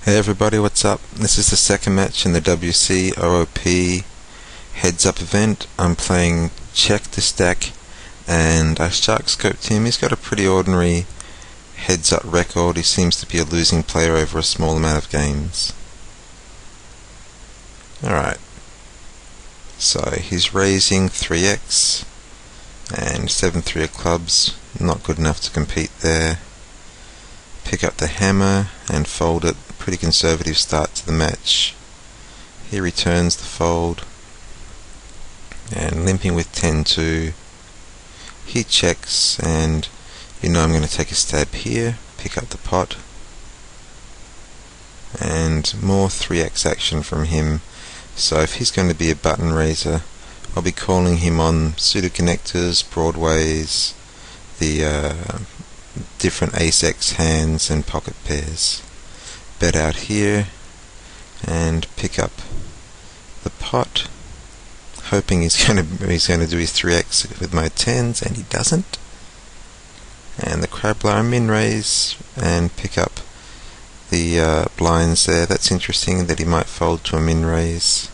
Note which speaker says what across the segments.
Speaker 1: Hey everybody, what's up? This is the second match in the WCOOP HeadsUp event. I'm playing Check the Stack, and I shark scoped him. He's got a pretty ordinary heads-up record. He seems to be a losing player over a small amount of games. Alright, so he's raising 3x and 7-3 of clubs. Not good enough to compete there. Pick up the hammer and fold it. Pretty conservative start to the match. He returns the fold and limping with 10-2. He checks, and I'm going to take a stab here, pick up the pot, and more 3x action from him. So if he's going to be a button raiser, I'll be calling him on suited connectors, broadways, the different ace-x hands and pocket pairs. Bet out here and pick up the pot, hoping he's going to do his 3x with my 10s, and he doesn't. And the crabbler min raise and pick up the blinds there. That's interesting that he might fold to a min raise.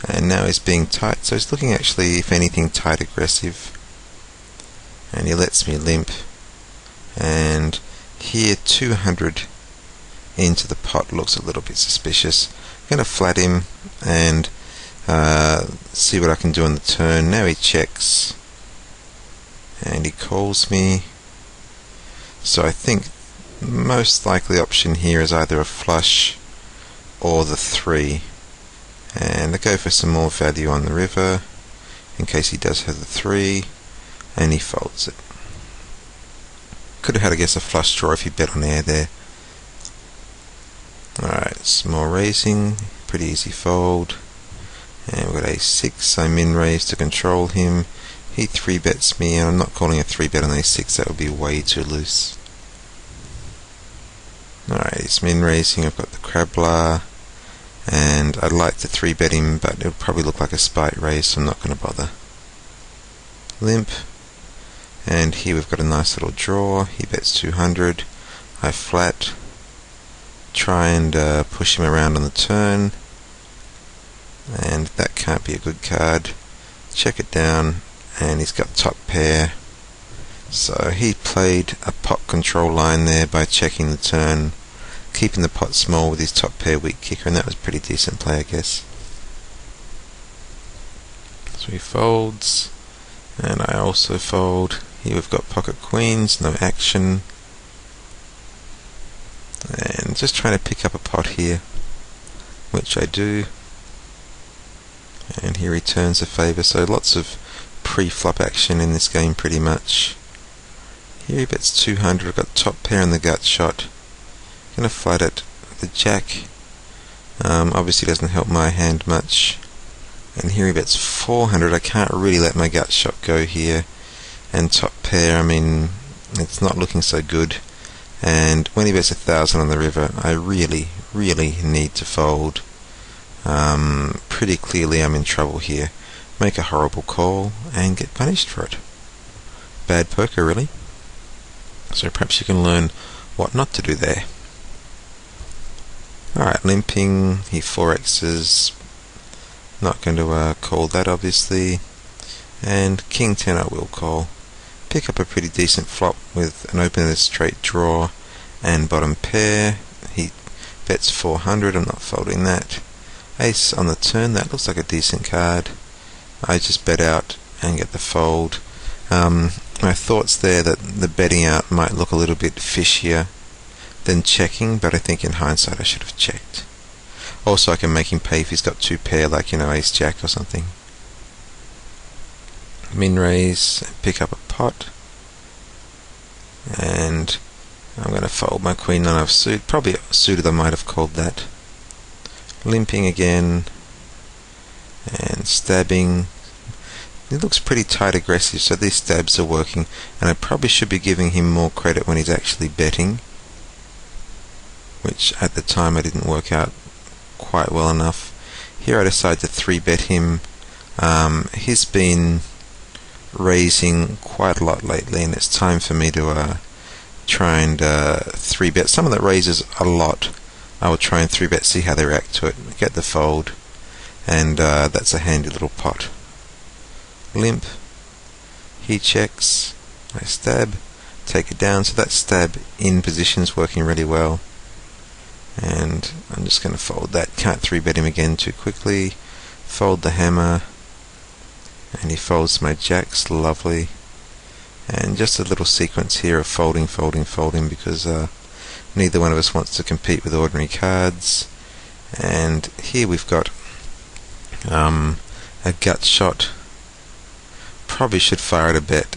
Speaker 1: And now he's being tight, so he's looking actually, if anything, tight aggressive. And he lets me limp. And here 200 into the pot looks a little bit suspicious. I'm going to flat him and see what I can do on the turn. Now he checks and he calls me. So I think the most likely option here is either a flush or the 3. And I go for some more value on the river in case he does have the 3, and he folds it. Could have had, I guess, a flush draw if he bet on air there. Alright, some more raising, pretty easy fold. And we've got a6, I min raise to control him. He 3-bets me, and I'm not calling a 3-bet on a6, that would be way too loose. Alright, he's min raising, I've got the crabbler, and I'd like to 3-bet him, but it would probably look like a spite raise, so I'm not going to bother. Limp, and here we've got a nice little draw. He bets 200, I flat. Try and push him around on the turn, and that can't be a good card. Check it down, and he's got top pair, so he played a pot control line there by checking the turn, keeping the pot small with his top pair weak kicker, and that was a pretty decent play, I guess. So he folds, and I also fold. Here we've got pocket queens, no action. And just trying to pick up a pot here, which I do, and he returns a favour, so lots of pre-flop action in this game pretty much. Here he bets 200, I've got top pair in the gut shot, going to flat it. The jack obviously doesn't help my hand much, and here he bets 400, I can't really let my gut shot go here, and top pair, I mean, it's not looking so good. And when he bets 1,000 on the river, I really need to fold. Pretty clearly I'm in trouble here. Make a horrible call and get punished for it. Bad poker, really. So perhaps you can learn what not to do there. Alright, limping, he 4x's. Not going to call that, obviously. And king 10 I will call. Pick up a pretty decent flop with an open straight draw and bottom pair. He bets 400, I'm not folding that. Ace on the turn, that looks like a decent card. I just bet out and get the fold. My thoughts there that the betting out might look a little bit fishier than checking, but I think in hindsight I should have checked. Also I can make him pay if he's got 2 pair, like ace jack or something. Min raise, pick up a pot, and I'm going to fold my queen 9 of suit. Probably suited I might have called that. Limping again and stabbing. It looks pretty tight aggressive, so these stabs are working, and I probably should be giving him more credit when he's actually betting, which at the time I didn't work out quite well enough. Here I decide to 3-bet him. He's been raising quite a lot lately, and it's time for me to try and 3-bet. Someone that raises a lot I will try and 3-bet, see how they react to it, get the fold, and that's a handy little pot. Limp, he checks, I stab, take it down, so that stab in position is working really well. And I'm just going to fold that. Can't 3-bet him again too quickly. Fold the hammer, and he folds my jacks, lovely. And just a little sequence here of folding, because neither one of us wants to compete with ordinary cards. And here we've got a gut shot. Probably should fire it a bet.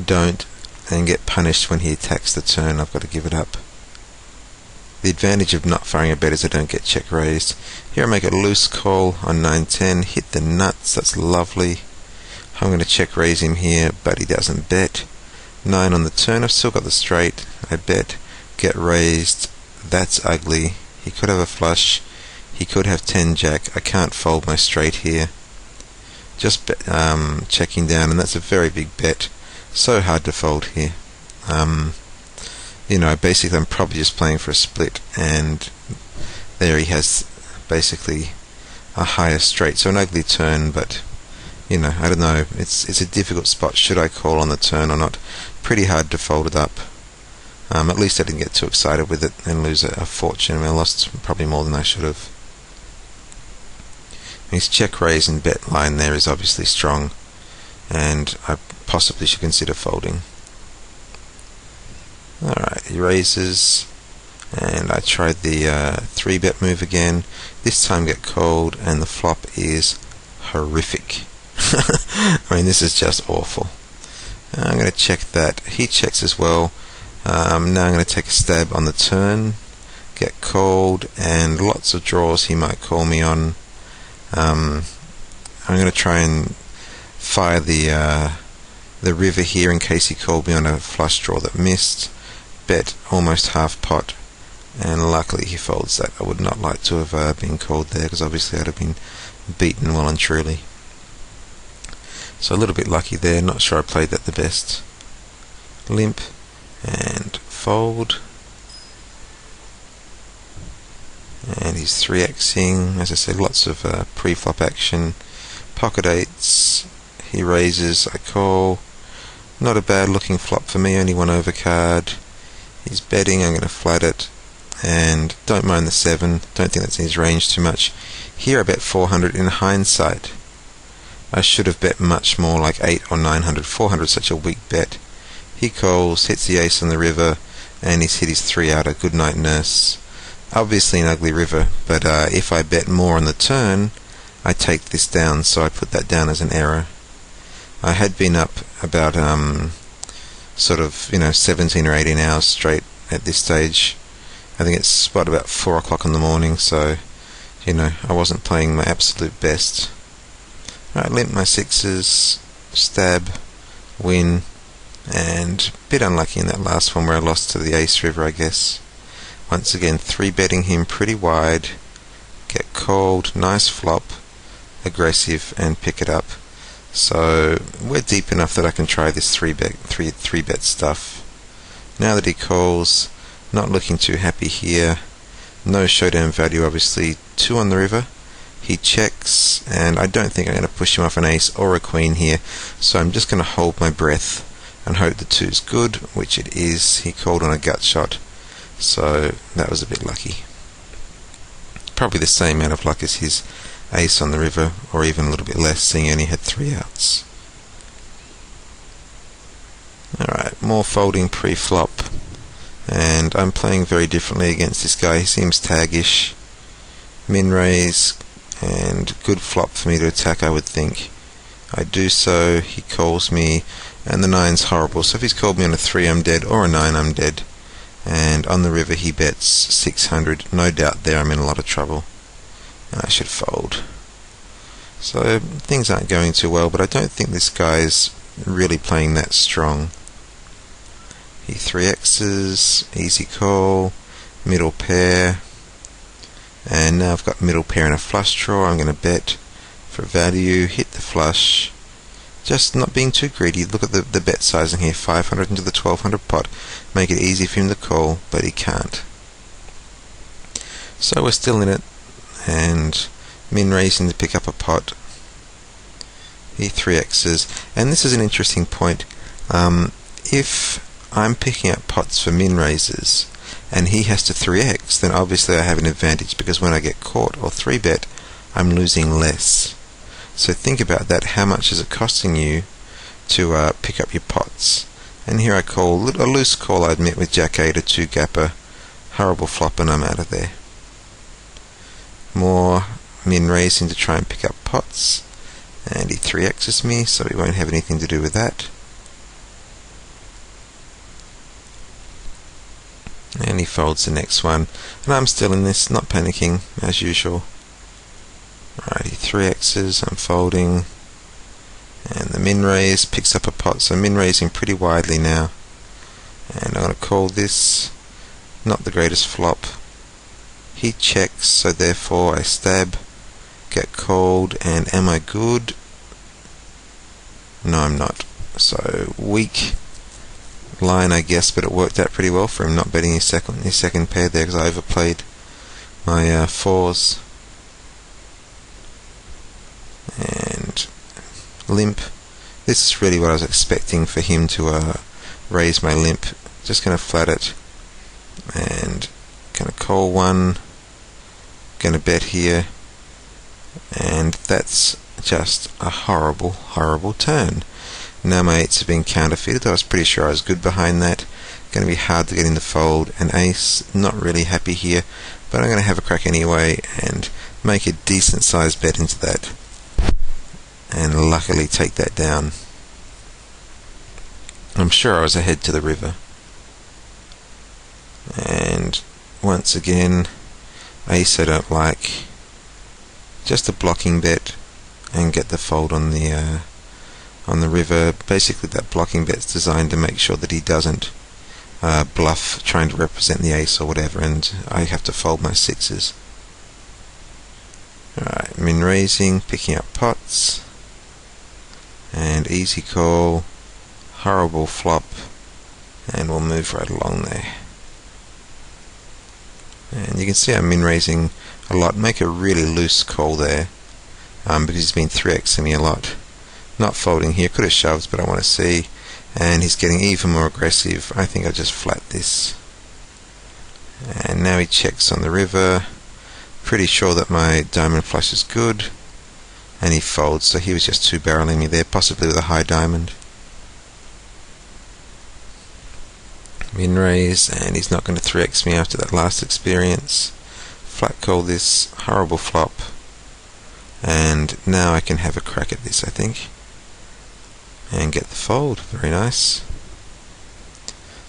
Speaker 1: Don't, and get punished when he attacks the turn. I've got to give it up. The advantage of not firing a bet is I don't get check raised. Here I make a loose call on 9-10, hit the nuts, that's lovely. I'm going to check raise him here, but he doesn't bet. 9 on the turn, I've still got the straight. I bet, get raised, that's ugly. He could have a flush, he could have 10 jack. I can't fold my straight here. Just checking down, and that's a very big bet. So hard to fold here. Basically I'm probably just playing for a split, and there he has basically a higher straight, so an ugly turn, but I don't know, it's a difficult spot. Should I call on the turn or not? Pretty hard to fold it up. At least I didn't get too excited with it and lose a fortune. I lost probably more than I should have. His check raise and bet line there is obviously strong, and I possibly should consider folding. Alright, he raises, and I tried the 3-bet move again. This time get called, and the flop is horrific. I mean, this is just awful. I'm going to check that. He checks as well. Now I'm going to take a stab on the turn, get called, and lots of draws he might call me on. I'm going to try and fire the river here in case he called me on a flush draw that missed. Bet almost half pot, and luckily he folds that. I would not like to have been called there, because obviously I'd have been beaten well and truly. So a little bit lucky there, not sure I played that the best. Limp and fold, and he's 3xing. As I said, lots of pre-flop action. Pocket eights, he raises, I call. Not a bad looking flop for me, only one overcard. He's betting, I'm going to flat it, and don't mind the 7, don't think that's in his range too much. Here I bet 400. In hindsight, I should have bet much more, like 8 or 900. 400 is such a weak bet. He calls, hits the ace on the river, and he's hit his 3-outer. Good night, nurse. Obviously an ugly river, but if I bet more on the turn, I take this down, so I put that down as an error. I had been up about 17 or 18 hours straight at this stage. I think it's about 4 o'clock in the morning, so I wasn't playing my absolute best. Alright, limp my 6s, stab, win, and a bit unlucky in that last one where I lost to the ace river, I guess. Once again, 3-betting him pretty wide, get called, nice flop, aggressive, and pick it up. So we're deep enough that I can try this 3-bet stuff. Now that he calls, not looking too happy here. No showdown value, obviously. 2 on the river. He checks, and I don't think I'm going to push him off an ace or a queen here, so I'm just going to hold my breath and hope the 2's good, which it is. He called on a gut shot, so that was a bit lucky. Probably the same amount of luck as his ace on the river, or even a little bit less, seeing he only had 3 outs. Alright, more folding pre-flop, and I'm playing very differently against this guy. He seems taggish. Min raise, and good flop for me to attack, I would think. I do so, he calls me, and the 9's horrible, so if he's called me on a 3 I'm dead, or a 9 I'm dead. And on the river he bets 600, no doubt there I'm in a lot of trouble. And I should fold. So things aren't going too well, but I don't think this guy's really playing that strong. He 3x's, easy call, middle pair, and now I've got middle pair and a flush draw. I'm going to bet for value, hit the flush, just not being too greedy. Look at the bet sizing here, 500 into the 1200 pot, make it easy for him to call, but he can't. So we're still in it, and min raising to pick up a pot. He 3x's, and this is an interesting point. If I'm picking up pots for min raises and he has to 3x, then obviously I have an advantage, because when I get caught or 3-bet, I'm losing less. So think about that. How much is it costing you to pick up your pots? And here I call a loose call, I admit, with Jack 8, a 2-gapper, horrible flop, and I'm out of there. More min raising to try and pick up pots, and he 3x's me, so he won't have anything to do with that. And he folds the next one, and I'm still in this, not panicking as usual. Right, he 3x's, I'm folding, and the min raise picks up a pot, so min raising pretty widely now. And I'm going to call this, not the greatest flop. He checks, so therefore I stab, get called, and am I good? No, I'm not. So weak line, I guess, but it worked out pretty well for him, not betting his second pair there, because I overplayed my fours. And limp. This is really what I was expecting for him to raise my limp. Just going to flat it, and going to call one, going to bet here, and that's just a horrible, horrible turn. Now my 8s have been counterfeited. I was pretty sure I was good behind that. Going to be hard to get in the fold. An ace, not really happy here, but I'm going to have a crack anyway and make a decent sized bet into that, and luckily take that down. I'm sure I was ahead to the river. And once again, ace I don't like. Just a blocking bet and get the fold on the river. Basically that blocking bet's designed to make sure that he doesn't bluff trying to represent the ace or whatever, and I have to fold my 6s. Alright, min raising, picking up pots, and easy call, horrible flop, and we'll move right along there. And you can see I'm min raising a lot, make a really loose call there, because he's been 3xing me a lot. Not folding here, could have shoved, but I want to see, and he's getting even more aggressive. I think I'll just flat this. And now he checks on the river, pretty sure that my diamond flush is good, and he folds, so he was just 2-barreling me there, possibly with a high diamond. Min raise, and he's not going to 3x me after that last experience. Flat call this, horrible flop, and now I can have a crack at this, I think, and get the fold. Very nice.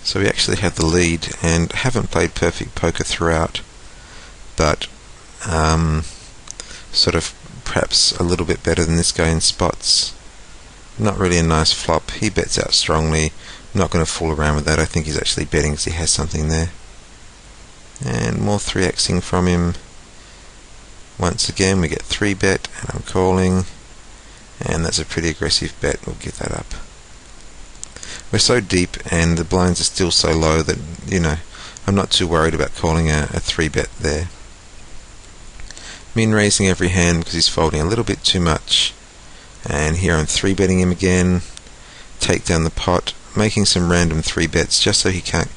Speaker 1: So we actually have the lead, and haven't played perfect poker throughout, but sort of perhaps a little bit better than this guy in spots. Not really a nice flop. He bets out strongly. Not going to fool around with that. I think he's actually betting because he has something there. And more 3xing from him. Once again we get 3-bet, and I'm calling, and that's a pretty aggressive bet. We'll give that up. We're so deep and the blinds are still so low that, you know, I'm not too worried about calling a 3-bet there. Min raising every hand because he's folding a little bit too much, and here I'm 3-betting him again. Take down the pot, making some random 3-bets just so he can't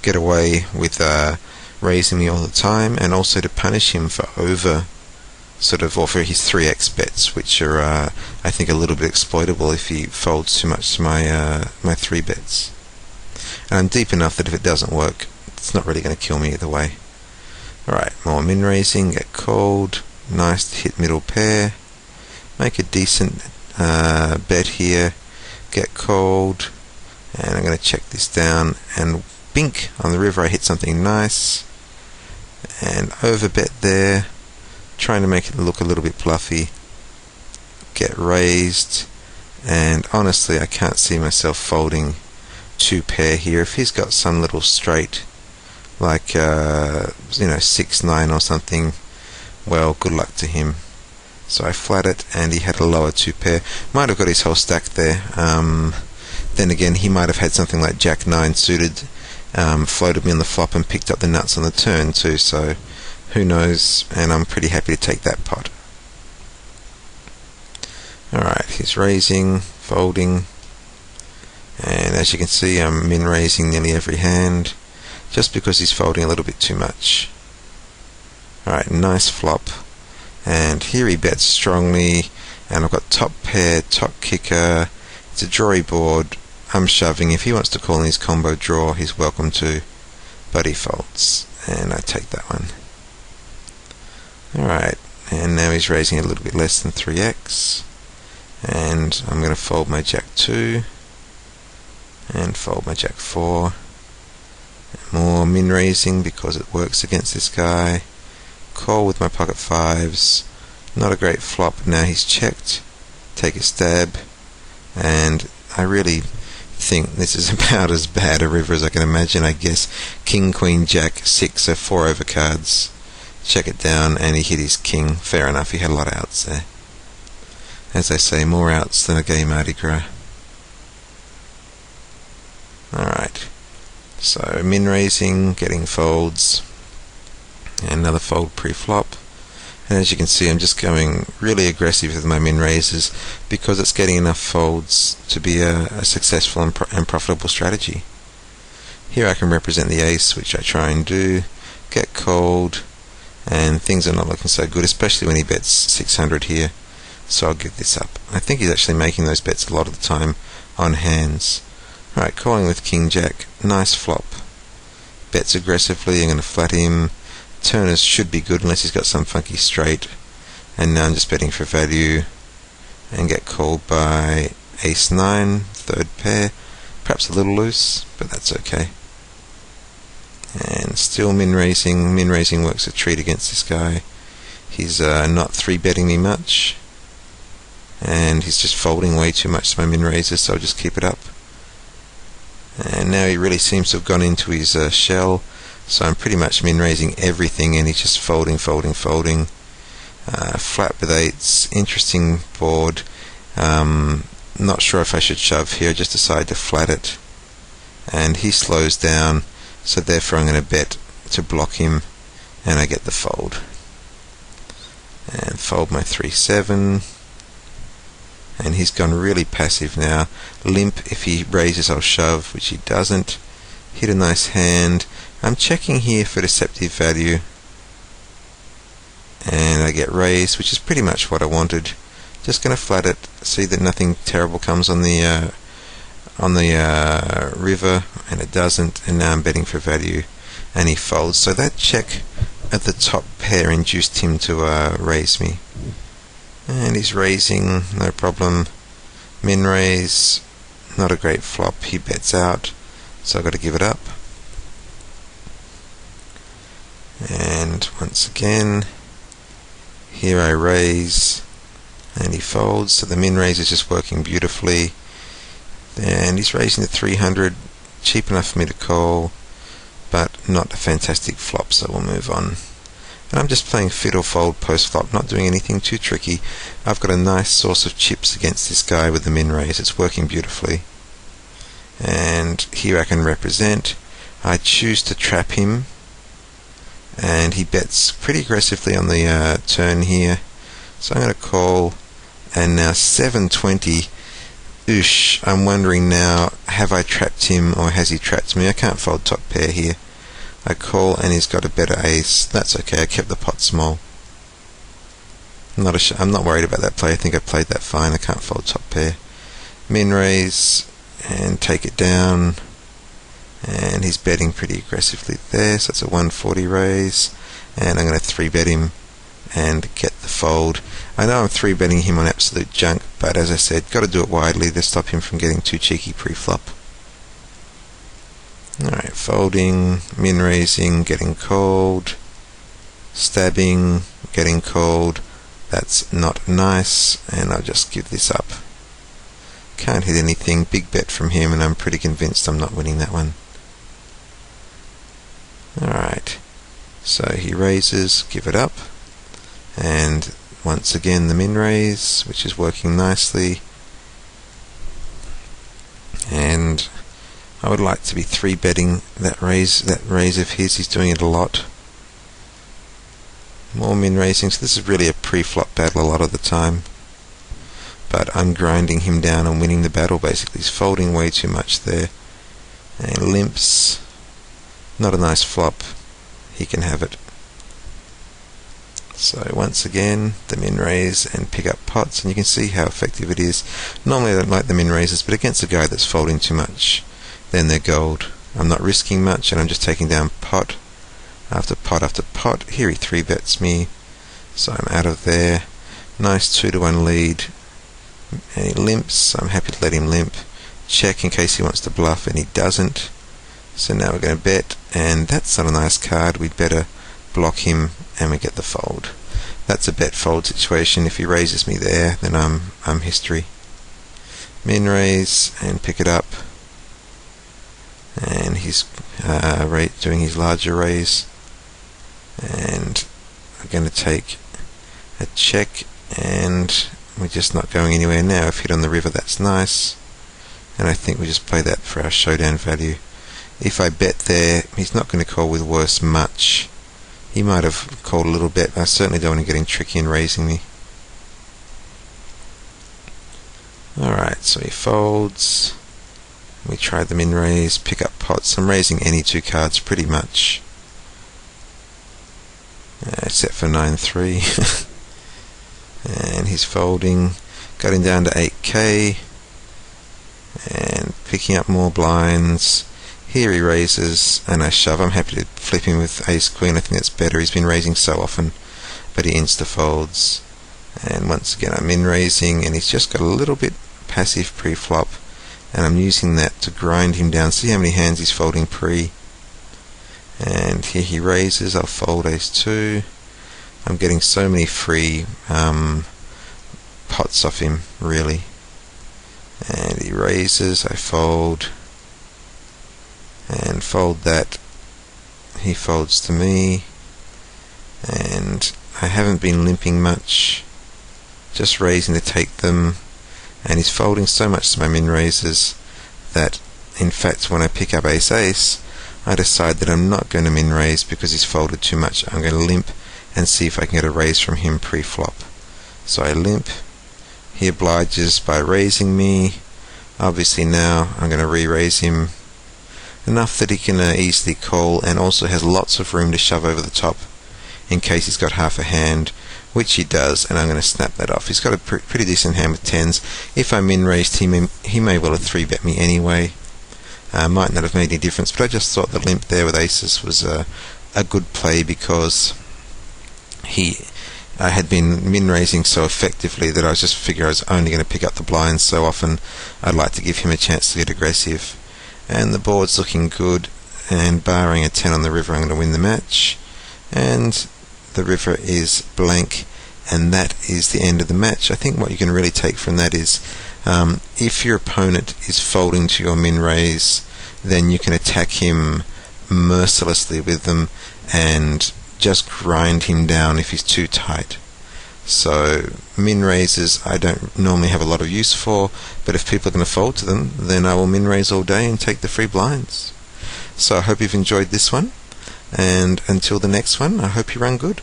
Speaker 1: get away with raising me all the time, and also to punish him for or for his 3x bets, which are I think a little bit exploitable if he folds too much to my 3-bets. And I'm deep enough that if it doesn't work, it's not really going to kill me either way. Alright, more min raising, get called, nice to hit middle pair, make a decent bet here, get called, and I'm going to check this down, and bink, on the river I hit something nice, and overbet there, trying to make it look a little bit bluffy, get raised, and honestly I can't see myself folding 2-pair here. If he's got some little straight like 6-9 or something, well, good luck to him. So I flat it, and he had a lower 2-pair. Might have got his whole stack there. Then again, he might have had something like Jack 9 suited, floated me on the flop and picked up the nuts on the turn too, so who knows, and I'm pretty happy to take that pot. Alright, he's raising, folding, and as you can see I'm min raising nearly every hand just because he's folding a little bit too much. Alright, nice flop, and here he bets strongly, and I've got top pair, top kicker, it's a drawy board, I'm shoving. If he wants to call in his combo draw, he's welcome to, but he folds, and I take that one. Alright, and now he's raising a little bit less than 3x, and I'm going to fold my Jack 2 and fold my Jack 4. More min raising because it works against this guy. Call with my pocket 5s, not a great flop. Now he's checked, take a stab, and I really think this is about as bad a river as I can imagine. I guess King, Queen, Jack, 6, so 4 overcards. Check it down, and he hit his king. Fair enough, he had a lot of outs there. As I say, more outs than a gay Mardi Gras. Alright, so min raising, getting folds, and another fold pre-flop. And as you can see, I'm just going really aggressive with my min raises because it's getting enough folds to be a successful and profitable strategy. Here I can represent the ace, which I try and do, get called, and things are not looking so good, especially when he bets 600 here. So I'll give this up. I think he's actually making those bets a lot of the time on hands. Alright, calling with King Jack, nice flop. Bets aggressively, I'm going to flat him. Turners should be good unless he's got some funky straight. And now I'm just betting for value and get called by ace 9, third pair. Perhaps a little loose, but that's okay. And still min raising. Min raising works a treat against this guy. He's not 3-betting me much, and he's just folding way too much to my min raises, so I'll just keep it up. And now he really seems to have gone into his shell, so I'm pretty much min raising everything, and he's just folding. Flat with 8s, interesting board. Not sure if I should shove here, just decide to flat it, and he slows down, so therefore I'm going to bet to block him, and I get the fold. And fold my 3-7, and he's gone really passive now. Limp, if he raises I'll shove, which he doesn't. Hit a nice hand. I'm checking here for deceptive value, and I get raised, which is pretty much what I wanted. Just going to flat it, see that nothing terrible comes on the river, and it doesn't, and now I'm betting for value, and he folds. So that check at the top pair induced him to raise me, and he's raising, no problem. Min raise, not a great flop. He bets out, so I've got to give it up. And once again, here I raise, and he folds, so the min raise is just working beautifully. And he's raising to 300, cheap enough for me to call, but not a fantastic flop, so we'll move on. And I'm just playing fiddle fold post flop, not doing anything too tricky. I've got a nice source of chips against this guy with the min raise. It's working beautifully. And here I can represent. I choose to trap him, and he bets pretty aggressively on the turn here, so I'm going to call. And now 720. Oosh, I'm wondering now, have I trapped him or has he trapped me? I can't fold top pair here. I call, and he's got a better ace. That's okay, I kept the pot small. I'm not worried about that play. I think I played that fine. I can't fold top pair. Min raise and take it down, and he's betting pretty aggressively there, so it's a 140 raise, and I'm going to 3-bet him and get the fold. I know I'm 3-betting him on absolute junk, but as I said, got to do it widely to stop him from getting too cheeky pre-flop. Alright, folding, min raising, getting called, stabbing, getting called. That's not nice, and I'll just give this up. Can't hit anything. Big bet from him, and I'm pretty convinced I'm not winning that one. Alright, so he raises, give it up, and once again the min raise, which is working nicely, and I would like to be 3-betting that raise of his. He's doing it a lot. More min raising. So this is really a pre-flop battle a lot of the time, but I'm grinding him down and winning the battle basically. He's folding way too much there, and limps. Not a nice flop. He can have it. So once again, the min raise and pick up pots, and you can see how effective it is. Normally I don't like the min raises, but against a guy that's folding too much, then they're gold. I'm not risking much, and I'm just taking down pot after pot after pot. Here he 3-bets me, so I'm out of there. Nice 2-1 lead, and he limps. I'm happy to let him limp. Check in case he wants to bluff, and he doesn't. So now we're going to bet, and that's not a nice card. We'd better block him, and we get the fold. That's a bet fold situation. If he raises me there, then I'm history. Min raise and pick it up, and he's doing his larger raise, and we're going to take a check, and we're just not going anywhere now. If hit on the river, that's nice, and I think we just play that for our showdown value. If I bet there, he's not going to call with worse much. He might have called a little bet, but I certainly don't want to get him tricky and raising me. Alright, so he folds. We try the min raise, pick up pots. I'm raising any 2 cards pretty much, except for 9-3. And he's folding. Got him down to 8k, and picking up more blinds. Here he raises, and I shove. I'm happy to flip him with ace-queen. I think that's better. He's been raising so often, but he insta-folds. And once again, I'm min-raising, and he's just got a little bit passive pre-flop, and I'm using that to grind him down. See how many hands he's folding pre. And here he raises. I'll fold ace-2. I'm getting so many free pots off him, really. And he raises. I fold. And fold that. He folds to me, and I haven't been limping much, just raising to take them, and he's folding so much to my min raises that in fact when I pick up ace-ace, I decide that I'm not going to min raise because he's folded too much. I'm going to limp and see if I can get a raise from him pre-flop. So I limp. He obliges by raising me. Obviously now I'm going to re-raise him enough that he can easily call, and also has lots of room to shove over the top in case he's got half a hand, which he does, and I'm going to snap that off. He's got a pretty decent hand with 10s. If I min-raised him, he may well have 3-bet me anyway. Might not have made any difference, but I just thought the limp there with aces was a good play, because I had been min-raising so effectively that I was just figuring I was only going to pick up the blinds so often. I'd like to give him a chance to get aggressive. And the board's looking good, and barring a 10 on the river, I'm going to win the match. And the river is blank, and that is the end of the match. I think what you can really take from that is if your opponent is folding to your min raise, then you can attack him mercilessly with them and just grind him down if he's too tight. So min raises I don't normally have a lot of use for, but if people are going to fold to them, then I will min raise all day and take the free blinds. So I hope you've enjoyed this one, and until the next one, I hope you run good.